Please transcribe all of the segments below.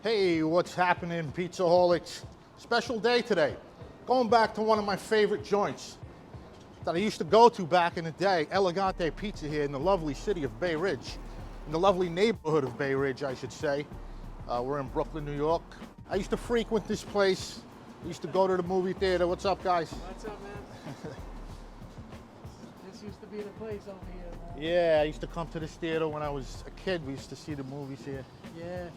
Hey, what's happening, Pizzaholics? Special day today. Going back to one of my favorite joints that I used to go to back in the day, Elegante Pizza here in the lovely city of Bay Ridge. In the lovely neighborhood of Bay Ridge, I should say. We're in Brooklyn, New York. I used to frequent this place. I used to go to the movie theater. What's up, guys? What's up, man? This used to be the place over here, man. Yeah, I used to come to this theater when I was a kid. We used to see the movies here. Yeah.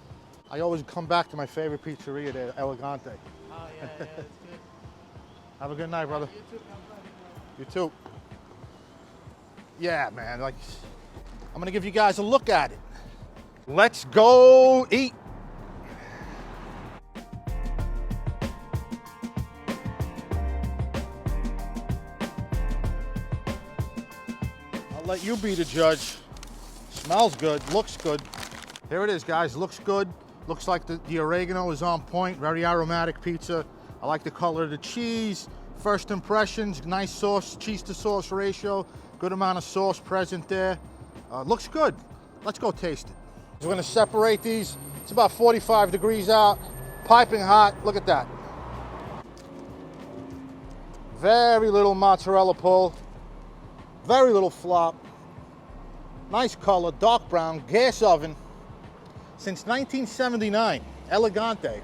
I always come back to my favorite pizzeria there, Elegante. Oh, yeah, that's good. Have a good night, brother. You too, buddy. You too. Yeah, man, like, I'm gonna give you guys a look at it. Let's go eat. I'll let you be the judge. Smells good, looks good. Here it is, guys, looks good. Looks like the oregano is on point, very aromatic pizza. I like the color of the cheese. First impressions, nice sauce, cheese to sauce ratio. Good amount of sauce present there. Looks good. Let's go taste it. We're gonna separate these. It's about 45 degrees out, piping hot. Look at that. Very little mozzarella pull, very little flop. Nice color, dark brown, gas oven. Since 1979, Elegante.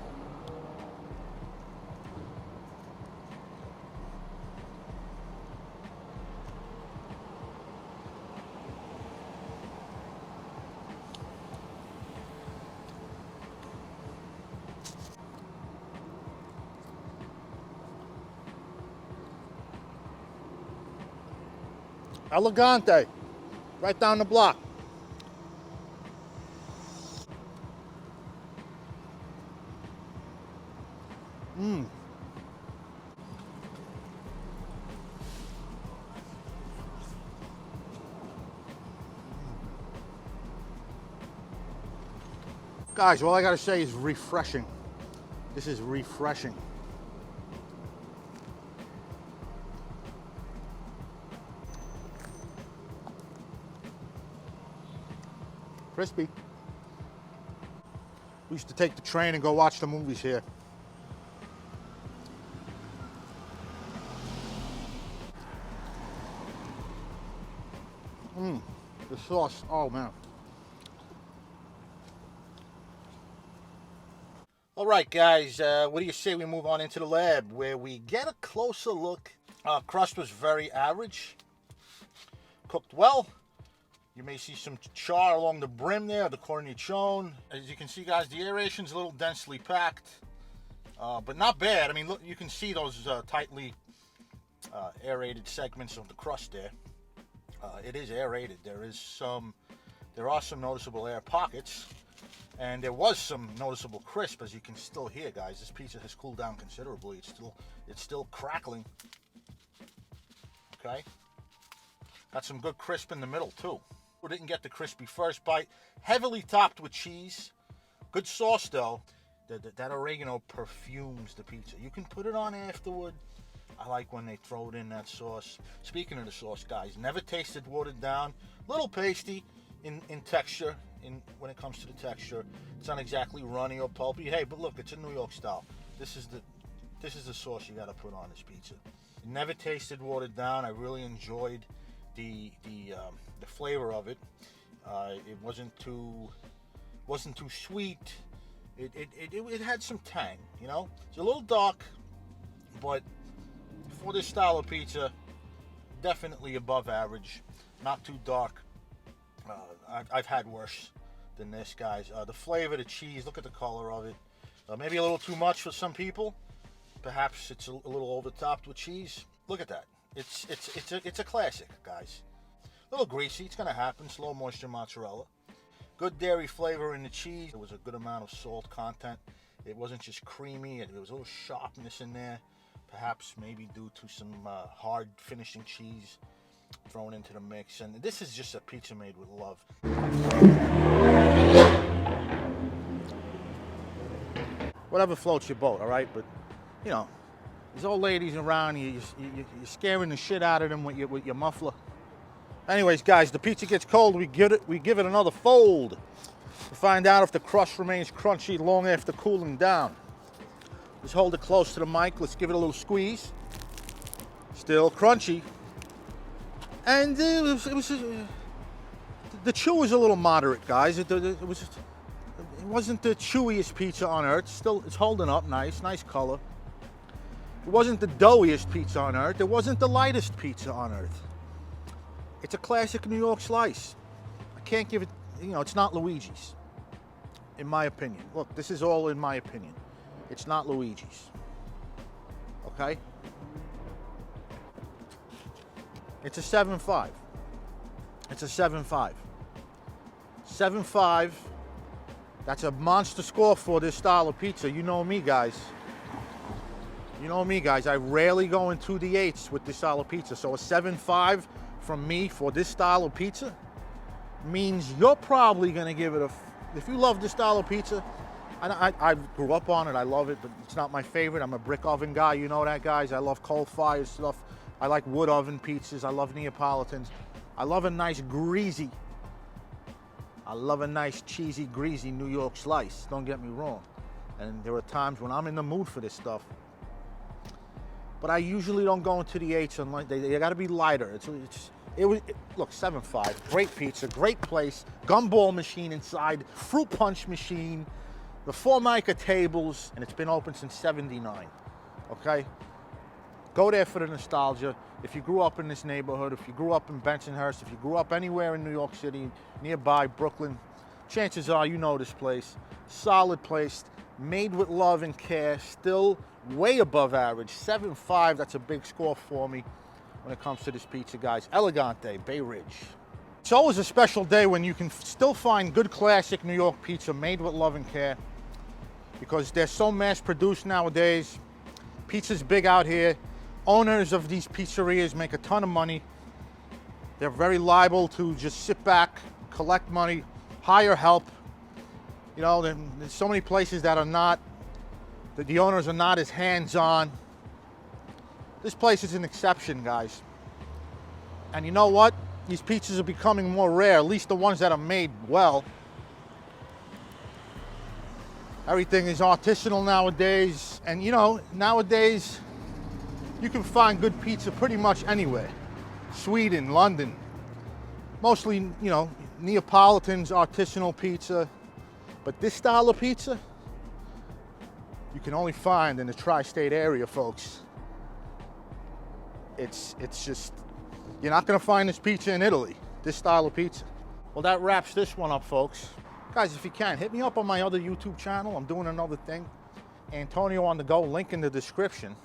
Elegante, right down the block. Guys, all I gotta say is refreshing. This is refreshing. Crispy. We used to take the train and go watch the movies here. The sauce, oh man. All right, guys, what do you say we move on into the lab where we get a closer look? Crust was very average, cooked well. You may see some char along the brim there, the cornicione. As you can see, guys, the aeration's a little densely packed, but not bad. I mean, look, you can see those tightly aerated segments of the crust there. It is aerated. There are some noticeable air pockets, and there was some noticeable crisp, as you can still hear, guys. This pizza has cooled down considerably. It's still crackling. Okay, got some good crisp in the middle too. We didn't get the crispy first bite. Heavily topped with cheese. Good sauce though. That oregano perfumes the pizza. You can put it on afterward. I like when they throw it in that sauce. Speaking of the sauce, guys, never tasted watered down. Little pasty in texture. When it comes to the texture, it's not exactly runny or pulpy. Hey, but look, it's a New York style. This is the sauce you got to put on this pizza. Never tasted watered down. I really enjoyed the flavor of it. It wasn't too sweet. It had some tang. You know, it's a little dark, but for this style of pizza, definitely above average. Not too dark. I've had worse than this, guys. The flavor, the cheese, look at the color of it. Maybe a little too much for some people. Perhaps it's a little over-topped with cheese. Look at that. It's a classic, guys. A little greasy, it's gonna happen. Slow moisture mozzarella. Good dairy flavor in the cheese. There was a good amount of salt content. It wasn't just creamy. There was a little sharpness in there. Perhaps maybe due to some hard finishing cheese thrown into the mix. And this is just a pizza made with love. Whatever floats your boat, all right? But, you know, these old ladies around, you're scaring the shit out of them with your muffler. Anyways, guys, the pizza gets cold, we give it another fold. to find out if the crust remains crunchy long after cooling down. Just hold it close to the mic. Let's give it a little squeeze. Still crunchy. And the chew was a little moderate, guys. It wasn't the chewiest pizza on earth. Still, it's holding up nice color. It wasn't the doughiest pizza on earth. It wasn't the lightest pizza on earth. It's a classic New York slice. I can't give it, it's not Luigi's, in my opinion. Look, this is all in my opinion. It's not Luigi's, okay? It's a 7.5. It's a 7.5. 7.5. That's a monster score for this style of pizza. You know me, guys. You know me, guys. I rarely go into the 8s with this style of pizza. So a 7.5 from me for this style of pizza means you're probably gonna give it a. If you love this style of pizza, I grew up on it. I love it, but it's not my favorite. I'm a brick oven guy. You know that, guys. I love coal fire stuff. I like wood oven pizzas. I love Neapolitans. I love a nice greasy. I love a nice cheesy, greasy New York slice. Don't get me wrong. And there are times when I'm in the mood for this stuff. But I usually don't go into the 8s unless they got to be lighter. Look, 7.5. Great pizza, great place. Gumball machine inside, fruit punch machine, the Formica tables, and it's been open since '79. Okay? Go there for the nostalgia. If you grew up in this neighborhood, if you grew up in Bensonhurst, if you grew up anywhere in New York City, nearby Brooklyn, chances are you know this place. Solid place, made with love and care, still way above average. 7.5, that's a big score for me when it comes to this pizza, guys. Elegante, Bay Ridge. It's always a special day when you can still find good classic New York pizza made with love and care, because they're so mass produced nowadays. Pizza's big out here. Owners of these pizzerias make a ton of money. They're very liable to just sit back, collect money, hire help. There's so many places that the owners are not as hands-on. This place is an exception, guys. And you know what? These pizzas are becoming more rare, at least the ones that are made well. Everything is artisanal nowadays. And nowadays, you can find good pizza pretty much anywhere. Sweden, London. Mostly, Neapolitans, artisanal pizza. But this style of pizza, you can only find in the tri-state area, folks. It's just, you're not gonna find this pizza in Italy, this style of pizza. Well, that wraps this one up, folks. Guys, if you can, hit me up on my other YouTube channel. I'm doing another thing. Antonio on the Go, link in the description.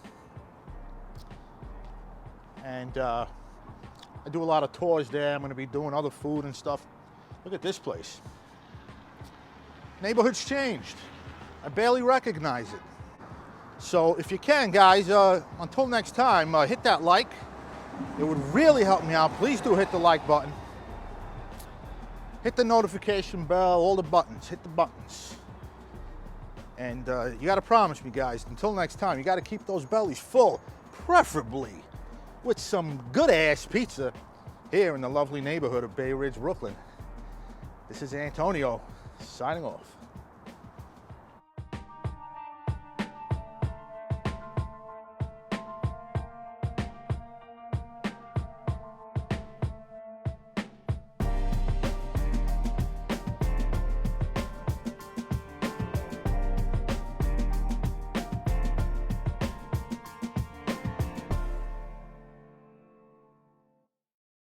And I do a lot of tours there. I'm gonna be doing other food and stuff. Look at this place. Neighborhood's changed. I barely recognize it. So if you can, guys, until next time, hit that like. It would really help me out. Please do hit the like button. Hit the notification bell, all the buttons, hit the buttons. And you gotta promise me, guys, until next time, you gotta keep those bellies full, preferably with some good ass pizza here in the lovely neighborhood of Bay Ridge, Brooklyn. This is Antonio, signing off.